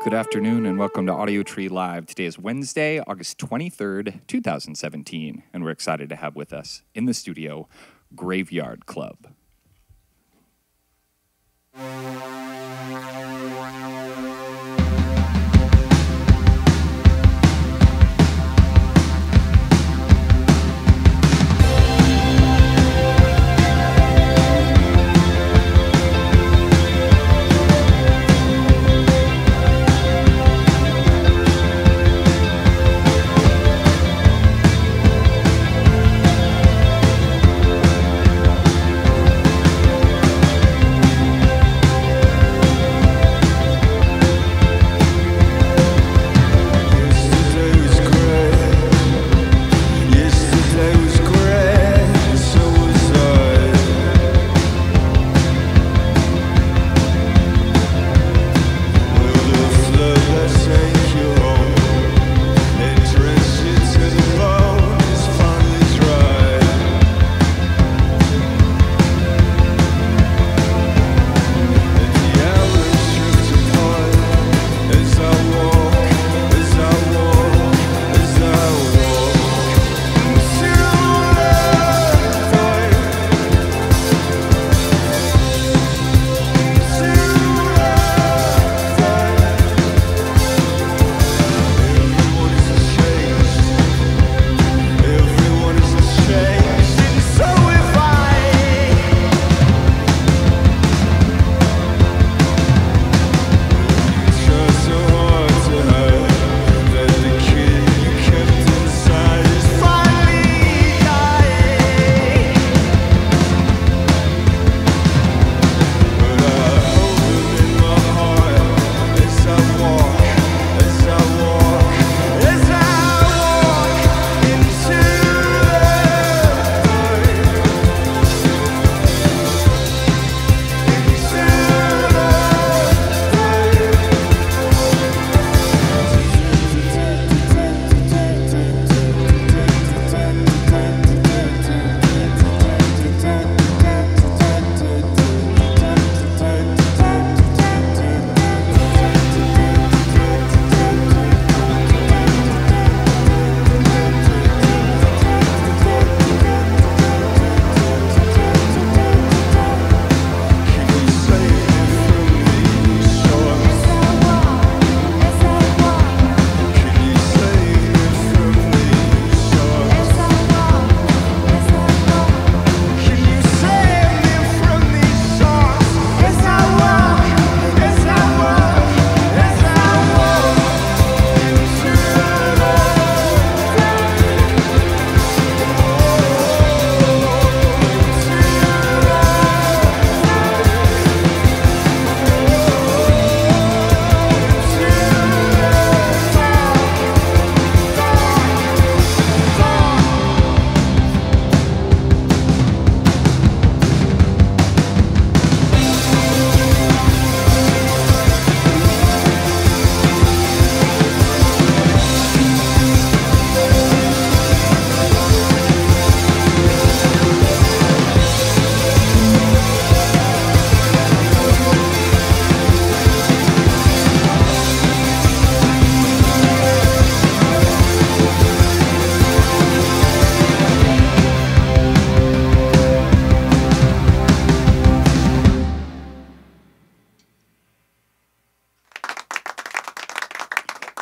Good afternoon and welcome to Audiotree Live. Today is Wednesday, August 23rd, 2017, and we're excited to have with us in the studio Graveyard Club.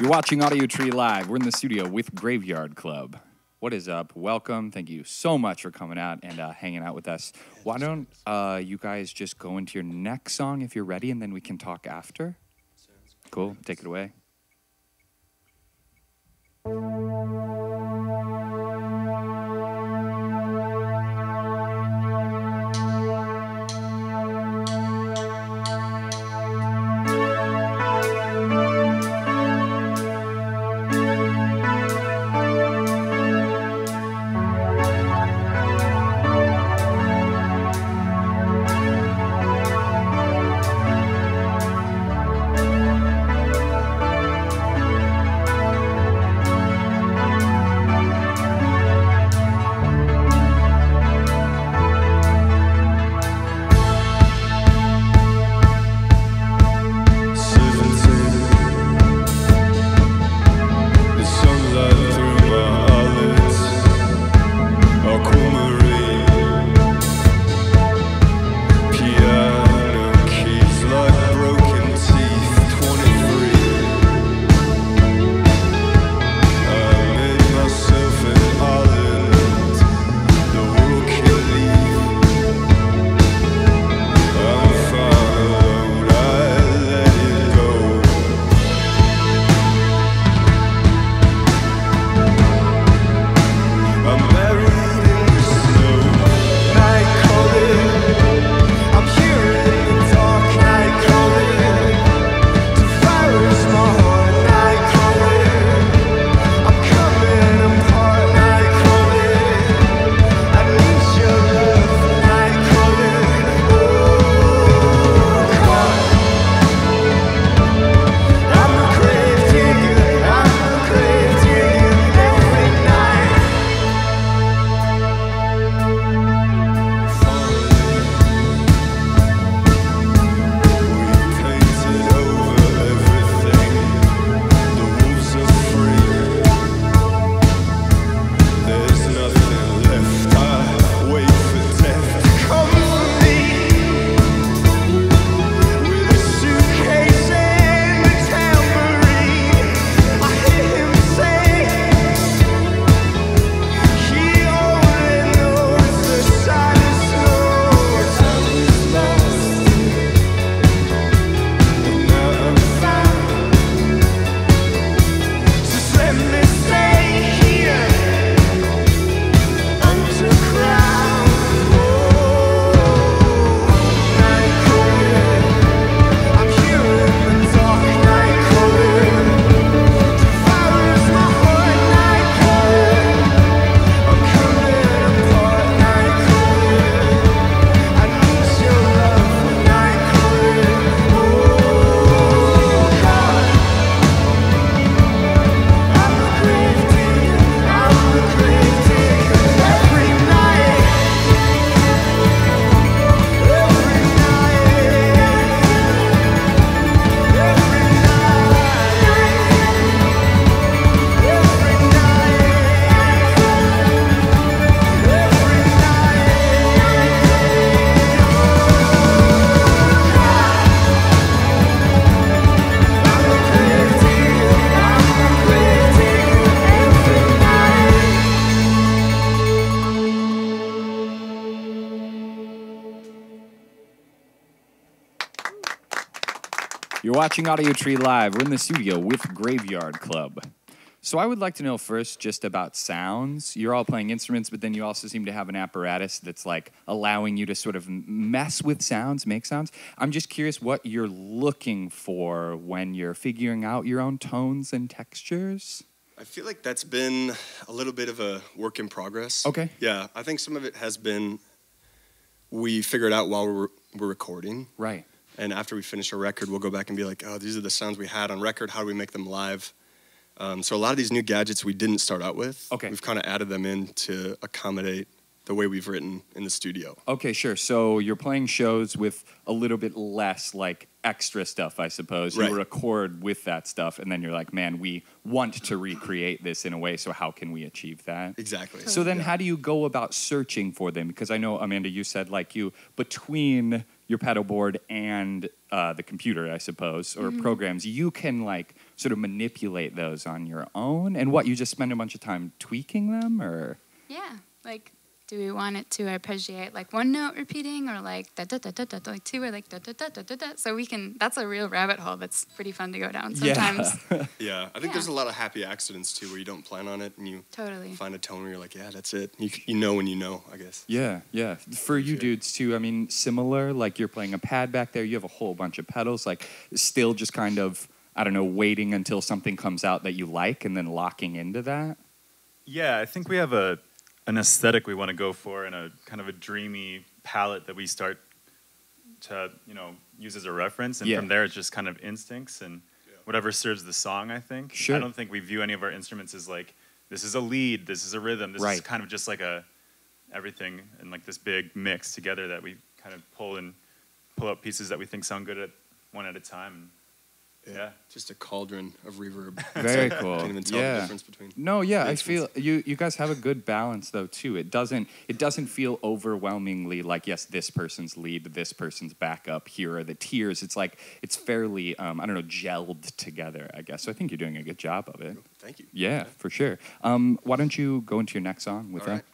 You're watching Audiotree Live. We're in the studio with Graveyard Club. What is up? Welcome. Thank you so much for coming out and hanging out with us. Why don't you guys just go into your next song if you're ready, and then we can talk after? Cool. Take it away. You're watching Audiotree Live. We're in the studio with Graveyard Club. So I would like to know first just about sounds. You're all playing instruments, but then you also seem to have an apparatus that's like allowing you to sort of mess with sounds, make sounds. I'm just curious what you're looking for when you're figuring out your own tones and textures. I feel like that's been a little bit of a work in progress. Okay. Yeah, I think some of it has been we figure it out while we're recording. Right. And after we finish a record, we'll go back and be like, oh, these are the sounds we had on record. How do we make them live? So a lot of these new gadgets we didn't start out with. Okay. We've kind of added them in to accommodate the way we've written in the studio. Okay, sure. So you're playing shows with a little bit less like extra stuff, I suppose. Right. You record with that stuff, and then you're like, man, we want to recreate this in a way, so how can we achieve that? Exactly. So then how do you go about searching for them? Because I know, Amanda, you said like you, between your pedal board and the computer, I suppose, or programs, you can like sort of manipulate those on your own. And what, you just spend a bunch of time tweaking them, or? Yeah, like, do we want it to arpeggiate like one note repeating, or like da da da da da, like two, or like da da da da da da? So we can. That's a real rabbit hole. That's pretty fun to go down sometimes. Yeah, I think there's a lot of happy accidents too, where you don't plan on it and you Totally find a tone where you're like, yeah, that's it. You know when you know, I guess. Yeah, yeah. For you dudes too, I mean, similar, like you're playing a pad back there, you have a whole bunch of pedals, like still just kind of, I don't know, waiting until something comes out that you like and then locking into that? Yeah, I think we have an aesthetic we want to go for, and a kind of a dreamy palette that we start to, use as a reference. And from there, it's just kind of instincts and whatever serves the song, I think. Sure. I don't think we view any of our instruments as like, this is a lead, this is a rhythm, this is kind of just like everything and like this big mix together that we kind of pull out pieces that we think sound good at one at a time. Yeah. Just a cauldron of reverb. Very cool. Can't even tell the difference between. No, yeah, I feel you guys have a good balance though too. It doesn't feel overwhelmingly like, yes, this person's lead, this person's backup, here are the tiers. It's like it's fairly gelled together, I guess. So I think you're doing a good job of it. Thank you. Yeah, for sure. Why don't you go into your next song with All that? right.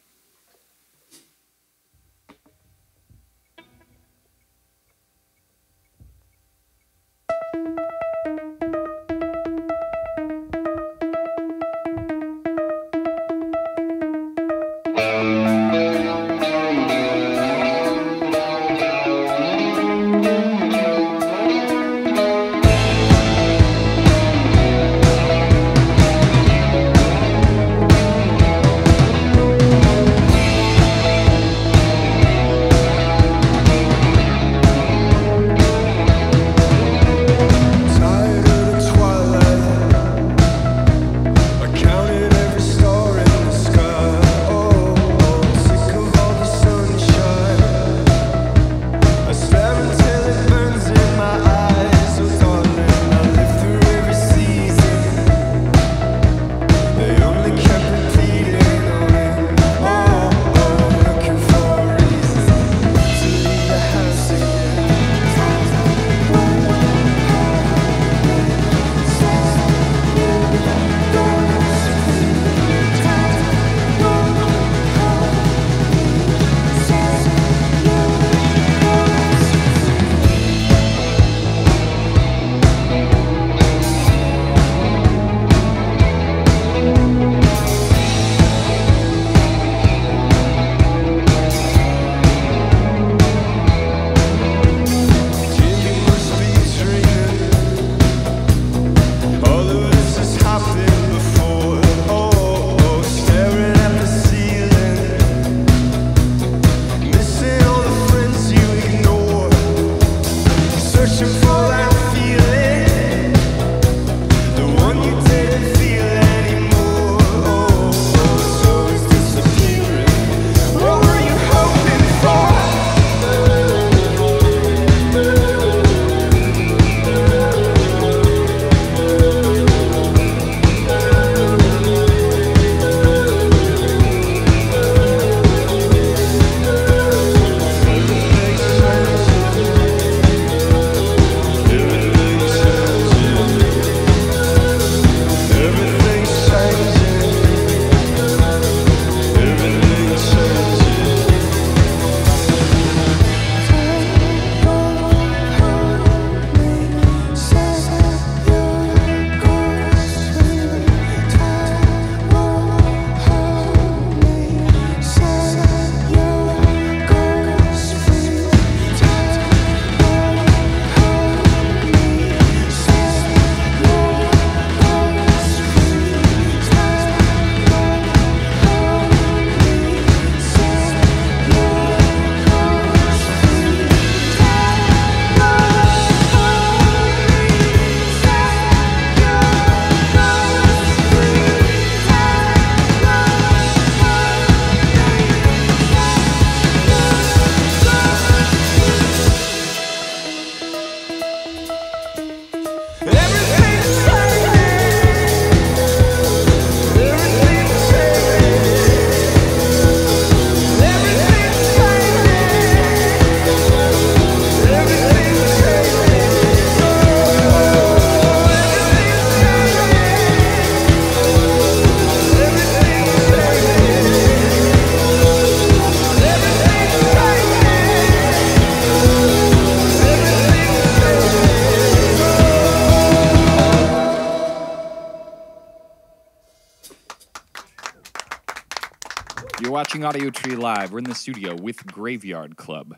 Watching Audiotree Live. We're in the studio with Graveyard Club.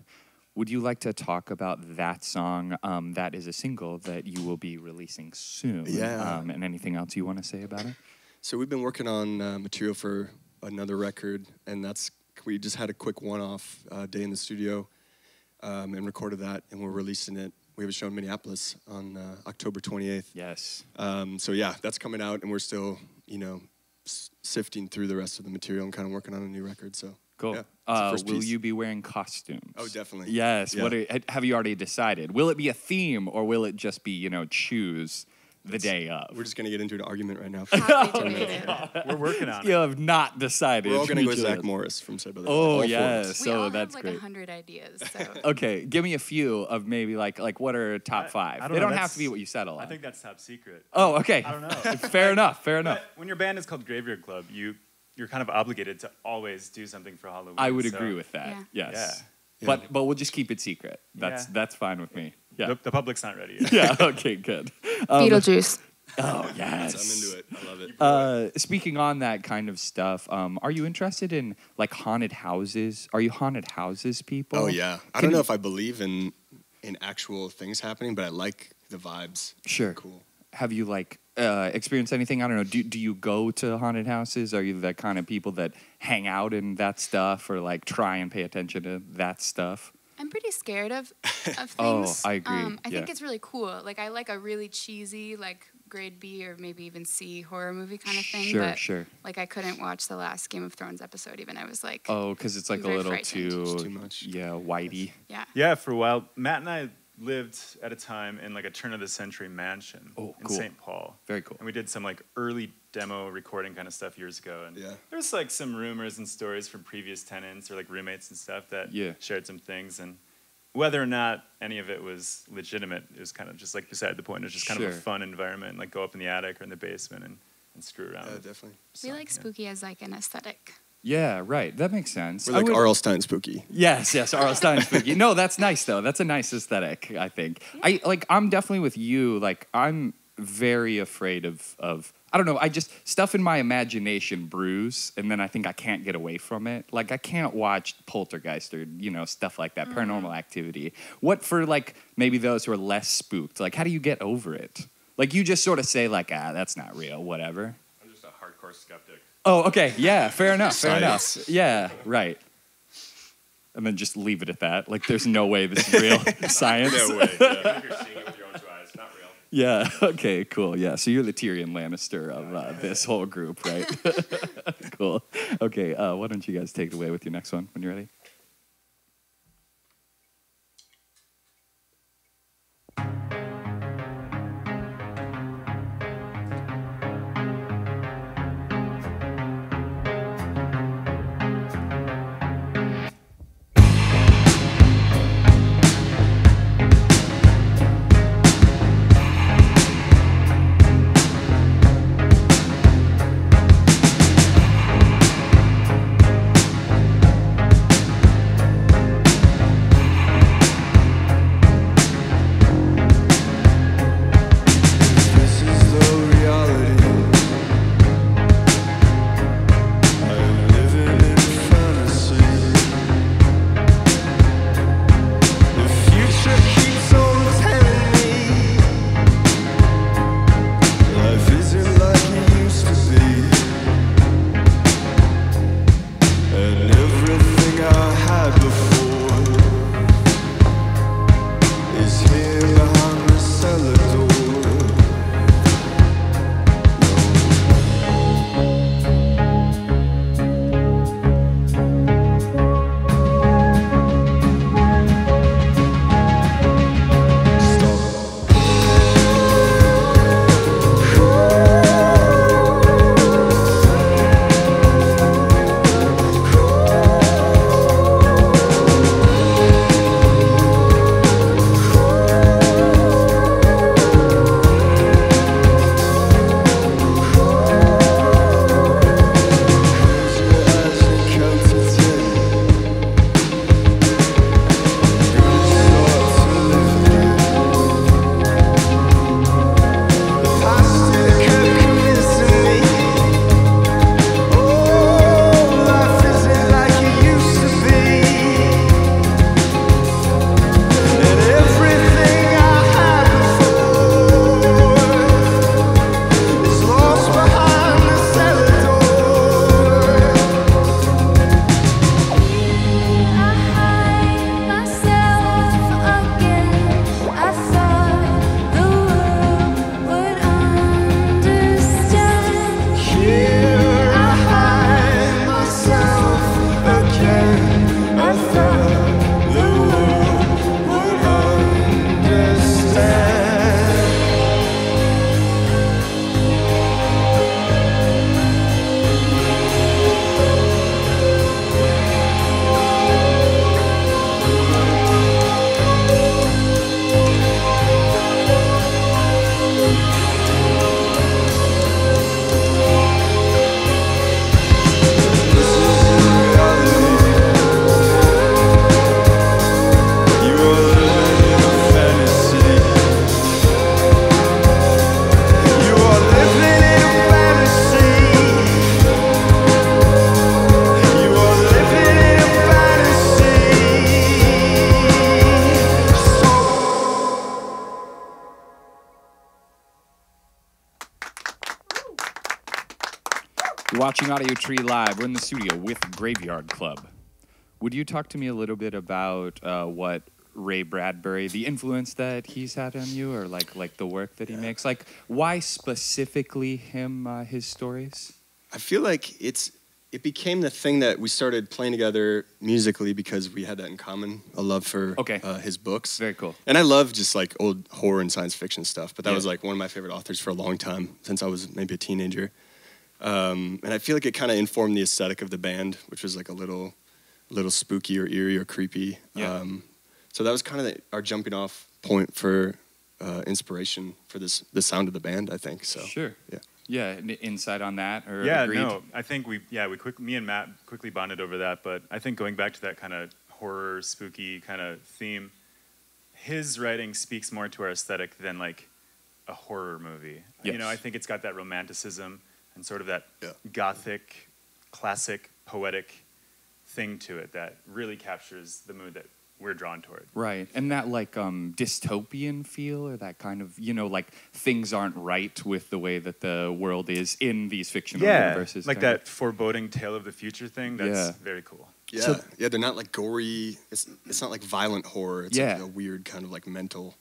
Would you like to talk about that song? That is a single that you will be releasing soon. Yeah. And anything else you want to say about it? So we've been working on material for another record, and we just had a quick one-off day in the studio and recorded that, and we're releasing it. We have a show in Minneapolis on October 28th. Yes. So yeah, that's coming out, and we're still, sifting through the rest of the material and kind of working on a new record. So cool. Yeah, will you be wearing costumes? Oh, definitely. Yes. Yeah. Have you already decided? Will it be a theme or will it just be, choose the day of? We're just going to get into an argument right now. We're working on it. You have not decided. We're all going to go Zach Morris from Saved by the Bell. Oh, yes. We all So that's have great. 100 ideas. So. Okay, give me a few of maybe like what are top five? They don't have to be what you settle on. I think that's top secret. Oh, okay. I don't know. Fair enough. But when your band is called Graveyard Club, you're kind of obligated to always do something for Halloween. I would agree with that. Yeah. Yes. Yeah. But we'll just keep it secret. That's fine with me. Yeah. The public's not ready yet. Yeah. Okay. Good. Beetlejuice. Oh yes. I'm into it. I love it. Speaking on that kind of stuff, are you interested in like haunted houses? Are you haunted houses people? Oh yeah. I don't know if I believe in actual things happening, but I like the vibes. Sure. Cool. Have you experienced anything? I don't know. Do you go to haunted houses? Are you the kind of people that hang out in that stuff or like try and pay attention to that stuff? I'm pretty scared of things. Oh, I agree. I think it's really cool. Like I like a really cheesy grade B or maybe even C horror movie kind of thing. Sure. Like I couldn't watch the last Game of Thrones episode even. I was like, oh, because it's like a little too much. Yeah, whitey. Yeah. Yeah, for a while, Matt and I lived at a time in like a turn-of-the-century mansion in cool. St. Paul. Very cool. And we did some like early demo recording kind of stuff years ago. And Yeah. there was like some rumors and stories from previous tenants or like roommates and stuff that shared some things. And whether or not any of it was legitimate is kind of just like beside the point. It was just kind of a fun environment, like go up in the attic or in the basement and screw around. Yeah, definitely. We like spooky as like an aesthetic. Yeah, right. That makes sense. We're like R.L. Stein spooky. Yes, R.L. Stein spooky. No, that's nice though. That's a nice aesthetic, I think. Yeah. I'm definitely with you. Like I'm very afraid of I don't know, I just stuff in my imagination brews and then I think I can't get away from it. Like I can't watch Poltergeist or, stuff like that, Paranormal Activity. What for like maybe those who are less spooked? Like how do you get over it? Like you just sort of say like, that's not real, whatever. I'm just a hardcore skeptic. Oh, okay. Yeah, fair enough. Science. Yeah, right. And then just leave it at that. Like, there's no way this is real science. No way. Yeah. You're seeing it with your own two eyes. Not real. Yeah. Okay. Cool. Yeah. So you're the Tyrion Lannister of this whole group, right? Cool. Okay. Why don't you guys take it away with your next one when you're ready? You're watching Audiotree Live. We're in the studio with Graveyard Club. Would you talk to me a little bit about what Ray Bradbury, the influence that he's had on you, or like the work that he makes? Like, why specifically him, his stories? I feel like it became the thing that we started playing together musically because we had that in common, a love for his books. Very cool. And I love just like old horror and science fiction stuff, but that was like one of my favorite authors for a long time, since I was maybe a teenager. And I feel like it kind of informed the aesthetic of the band, which was like a little spooky or eerie or creepy. Yeah. So that was kind of our jumping off point for inspiration for the sound of the band, I think. So sure. Yeah. Yeah, insight on that, or yeah, agreed? no, I think me and Matt quickly bonded over that. But I think going back to that kind of horror, spooky kind of theme, his writing speaks more to our aesthetic than like a horror movie. Yes. You know, I think it's got that romanticism and sort of that gothic, classic, poetic thing to it that really captures the mood that we're drawn toward. Right, and that like dystopian feel, or that kind of, you know, like things aren't right with the way that the world is in these fictional universes. Like that foreboding tale of the future thing. That's very cool. Yeah, So- they're not like gory. It's not like violent horror. It's like a weird kind of like mental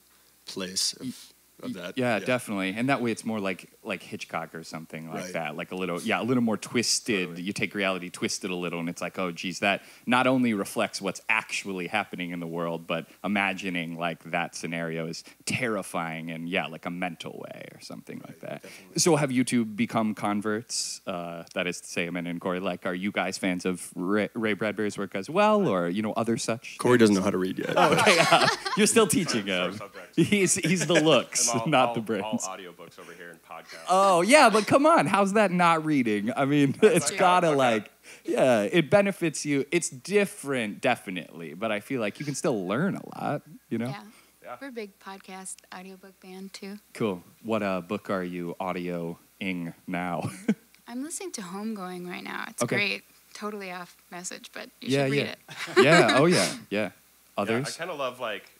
place of that. Yeah, definitely. And that way it's more like Hitchcock or something like that. Like a little more twisted. Totally. You take reality, twist it a little, and it's like, oh, geez, that not only reflects what's actually happening in the world, but imagining like that scenario is terrifying and like a mental way or something like that. Definitely. So have you two become converts? That is to say, Amanda and Corey, like, are you guys fans of Ray Bradbury's work as well, or, you know, other such? Corey doesn't know how to read yet. Oh, okay. You're still teaching him. He's the looks. Not the brains. All audiobooks over here and podcasts. Oh, yeah, but come on. How's that not reading? I mean, it's gotta it benefits you. It's different, definitely, but I feel like you can still learn a lot, you know? Yeah. We're a big podcast audiobook band, too. Cool. What book are you audioing now? I'm listening to Homegoing right now. It's great. Totally off message, but you should read it. Yeah, oh, yeah. Others? Yeah, I kind of love, like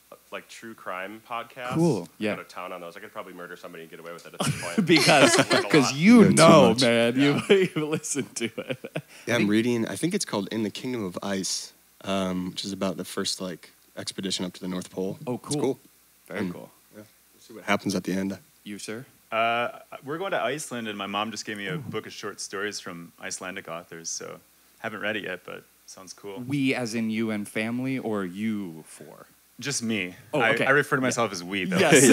true crime podcasts. Cool. Yeah. Go to town on those. I could probably murder somebody and get away with it at this point. because you know, man, you listen to it. Yeah, I'm reading. I think it's called In the Kingdom of Ice, which is about the first like expedition up to the North Pole. Oh, cool. It's cool. Very cool. Yeah. We'll see what happens at the end. You, sir? We're going to Iceland, and my mom just gave me a book of short stories from Icelandic authors. So haven't read it yet, but sounds cool. We, as in you and family, or you four? Just me. Oh, okay. I refer to myself as we, though. Yes.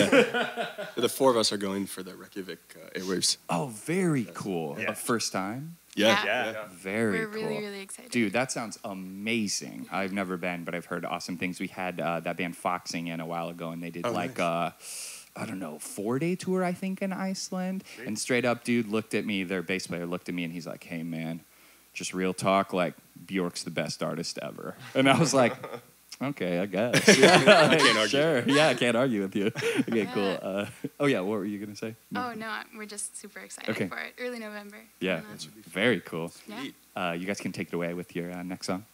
The four of us are going for the Reykjavik airwaves. Oh, very cool. Yeah. First time? Yeah. Very We're cool. really, really excited. Dude, that sounds amazing. I've never been, but I've heard awesome things. We had that band Foxing in a while ago, and they did I don't know, 4-day tour, I think, in Iceland. Great. And straight up, dude looked at me, their bass player looked at me, and he's like, hey, man, just real talk, like, Bjork's the best artist ever. And I was like... Okay, I guess. Yeah, I can't argue. Sure. Yeah, I can't argue with you. Okay, cool. What were you going to say? No. Oh, no, we're just super excited for it. Early November. Yeah, very cool. Yeah. You guys can take it away with your next song.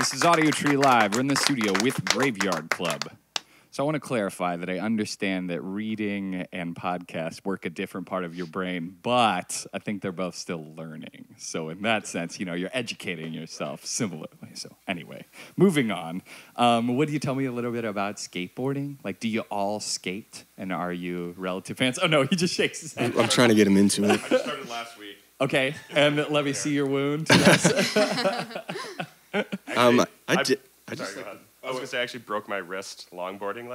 This is Audiotree Live. We're in the studio with Graveyard Club. So I want to clarify that I understand that reading and podcasts work a different part of your brain, but I think they're both still learning. So in that sense, you're educating yourself similarly. So anyway, moving on. Would you tell me a little bit about skateboarding? Like, do you all skate? And are you relative fans? Oh, no, he just shakes his head. I'm trying to get him into it. I just started last week. Okay, and let me see your wound. Yes. Actually, I sorry, just go ahead. I was gonna say I actually broke my wrist longboarding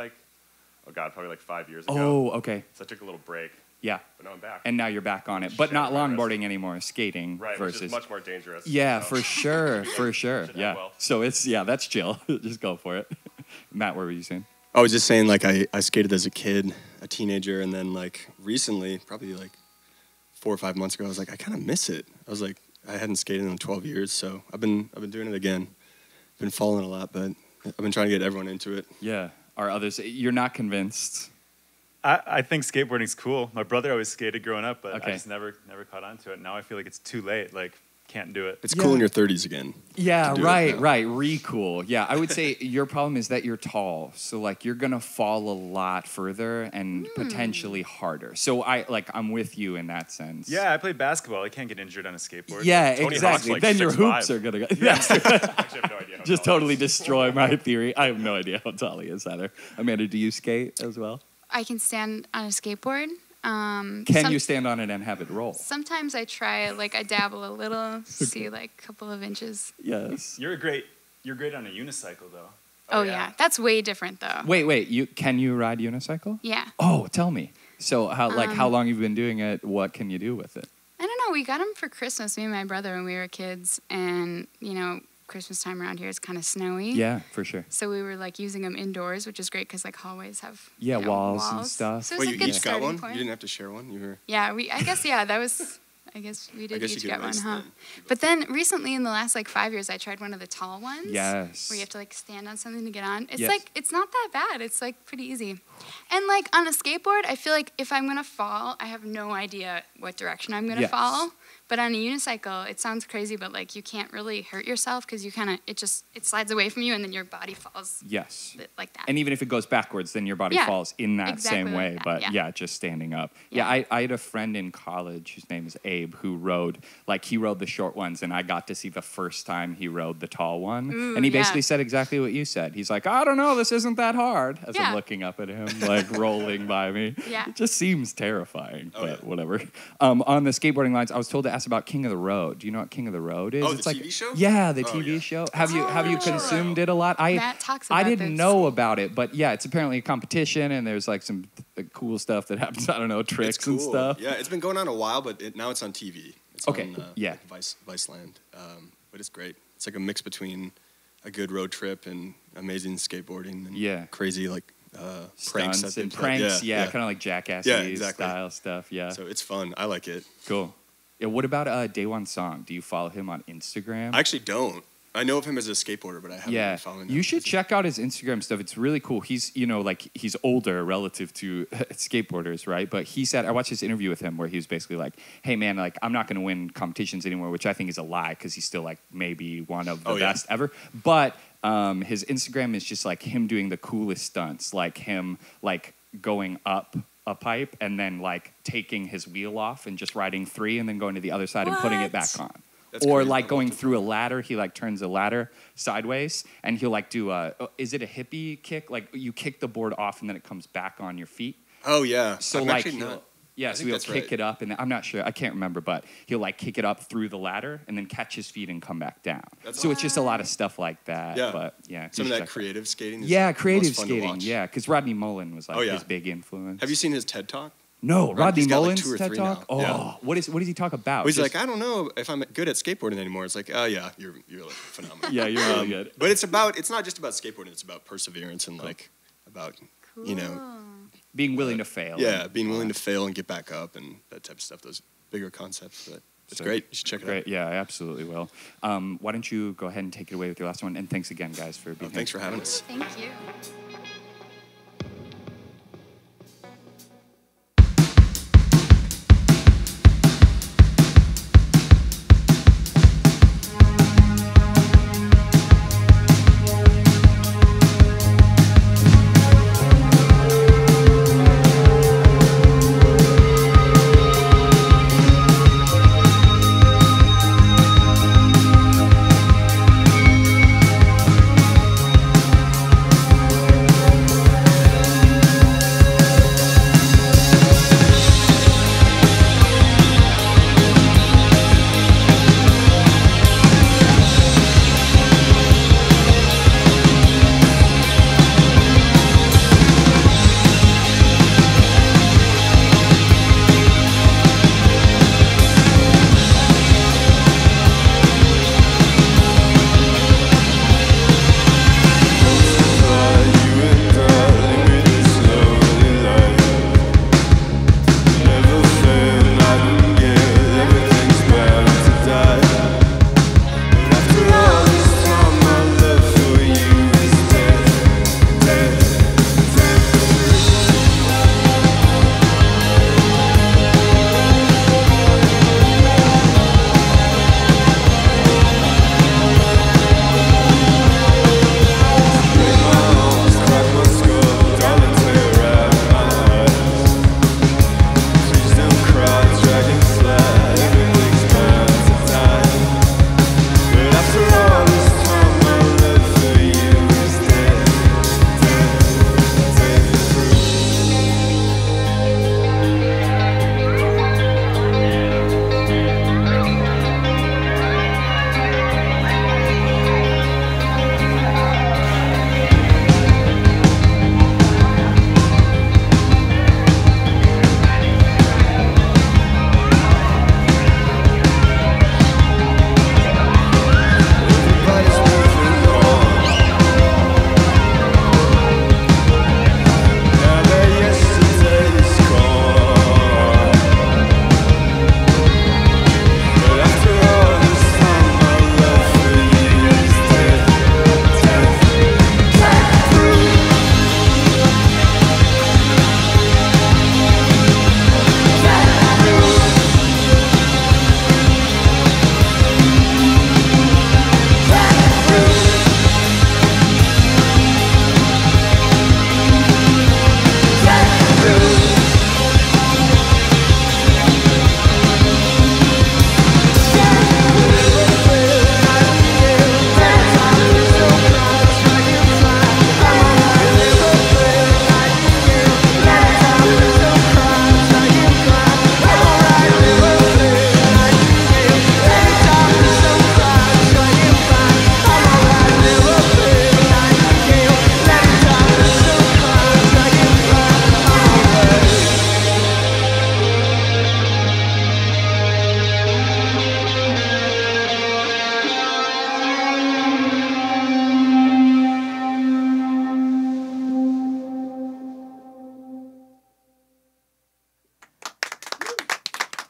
probably like 5 years ago. Oh, okay. So I took a little break. Yeah. But now I'm back. And now you're back on it. But not longboarding anymore, skating Right, versus... which is much more dangerous. Yeah, so. for sure, for sure. Should Yeah. well. So that's chill. Just go for it. Matt, what were you saying? I was just saying, I skated as a kid, a teenager, and then, recently, probably, 4 or 5 months ago, I was like, I kind of miss it. I was like, I hadn't skated in 12 years, so I've been doing it again. Been falling a lot, but I've been trying to get everyone into it. Yeah. Are others... You're not convinced? I think skateboarding's cool. My brother always skated growing up, but Okay. I just never caught on to it. Now I feel like it's too late. Can't do it. It's cool in your 30s again. Yeah, to do it right. now. Re-cool. Yeah, I would say your problem is that you're tall. So, you're going to fall a lot further and potentially harder. So, I'm with you in that sense. Yeah, I played basketball. I can't get injured on a skateboard. Yeah, Tony exactly. Hawk's, Then your 6'5". hoops are going to go... Yeah. Actually, I have no idea. How Just tall he totally is. destroy my theory. I have no idea how tall he is either. Amanda, do you skate as well? I can stand on a skateboard. Can you stand on it and have it roll? Sometimes I try, I dabble a little, see a couple of inches. Yes. You're great on a unicycle, though. Oh yeah, that's way different though. Wait. Can you ride unicycle? Yeah. Oh, tell me. So how long you've been doing it? What can you do with it? I don't know. We got them for Christmas, me and my brother, when we were kids, and Christmas time around here is kind of snowy. Yeah, for sure. So we were using them indoors, which is great because hallways have walls and stuff. So it was Wait, a you good each got starting one? point. You didn't have to share one? You were... Yeah, I guess we did I guess each you get could one, race huh? then. But then recently, in the last 5 years, I tried one of the tall ones. Yes. Where you have to stand on something to get on. It's Yes. it's not that bad. It's pretty easy. And on a skateboard, I feel like if I'm gonna fall, I have no idea what direction I'm gonna Yes. fall. But on a unicycle, it sounds crazy, but you can't really hurt yourself because you it slides away from you and then your body falls Yes. like that. And even if it goes backwards, then your body Yeah, falls in that exactly same like way. that, But yeah. just standing up. Yeah. I had a friend in college whose name is Abe who rode the short ones, and I got to see the first time he rode the tall one. Ooh, and he yeah. basically said exactly what you said. He's like, I don't know, this isn't that hard. As Yeah. I'm looking up at him, rolling by me. Yeah. It just seems terrifying, but yeah. whatever. On the skateboarding lines, I was told to ask about King of the Road. Do you know what King of the Road is? Oh, it's the TV show? Yeah, the Oh, TV yeah. show. Have you Oh. consumed it a lot? Matt talks I about didn't this. know about it, but yeah, it's apparently a competition, and there's some cool stuff that happens. I don't know, tricks It's cool. and stuff. Yeah, it's been going on a while, but now it's on TV. It's Okay, on, yeah. Viceland. But it's great. It's a mix between a good road trip and amazing skateboarding and Yeah. crazy pranks. Stunts that and they play. pranks, yeah, kind of like Jackass exactly. style stuff. Yeah, So it's fun. I like it. cool. Yeah, what about Day One Song? Do you follow him on Instagram? I actually don't. I know of him as a skateboarder, but I haven't been following him. You should check out his Instagram stuff. It's really cool. He's, he's older relative to skateboarders, right? But he said, I watched this interview with him where he was basically like, hey man, I'm not going to win competitions anymore, which I think is a lie because he's still maybe one of the best ever. But his Instagram is just him doing the coolest stunts, him going up a pipe and then taking his wheel off and just riding 3 and then going to the other side and putting it back on. That's Or crazy. going through a ladder, he turns a ladder sideways and he'll do is it a hippie kick? You kick the board off and then it comes back on your feet. Oh yeah. So I'm actually he'll, not. yeah, I so think he'll that's kick right. it up and I'm not sure, I can't remember, but he'll kick it up through the ladder and then catch his feet and come back down. So it's just a lot of stuff like that. Yeah. But yeah, Some you of should that check creative skating. Is Yeah, most creative fun to skating. watch. Yeah, because Rodney Mullen was Oh, yeah. his big influence. Have you seen his TED Talk? No, Rodney He's got, Mullen's 2 or TED 3 Talk. now. Oh, Yeah. what does he talk about? Well, he's Just- I don't know if I'm good at skateboarding anymore. It's oh yeah, you're phenomenal. yeah, you're really good. But it's not just about skateboarding. It's about perseverance and about Being willing to fail. being willing to fail and get back up and that type of stuff. Those bigger concepts. But it's great. You should check it out. Great, yeah, I absolutely will. Why don't you go ahead and take it away with your last one? And thanks again, guys, for being here. Thanks for having us. Thank you.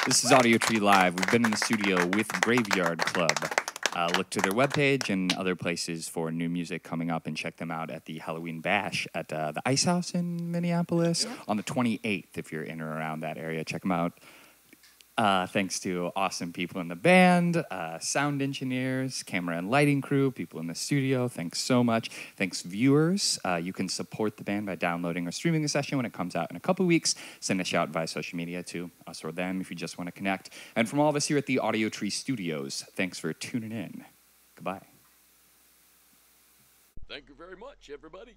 This is Audiotree Live. We've been in the studio with Graveyard Club. Look to their webpage and other places for new music coming up, and check them out at the Halloween Bash at the Ice House in Minneapolis on the 28th. If you're in or around that area, check them out. Thanks to awesome people in the band, sound engineers, camera and lighting crew, people in the studio. Thanks so much. Thanks, viewers. You can support the band by downloading or streaming the session when it comes out in a couple weeks. Send a shout via social media to us or them if you just want to connect. And from all of us here at the Audiotree Studios, thanks for tuning in. Goodbye. Thank you very much, everybody.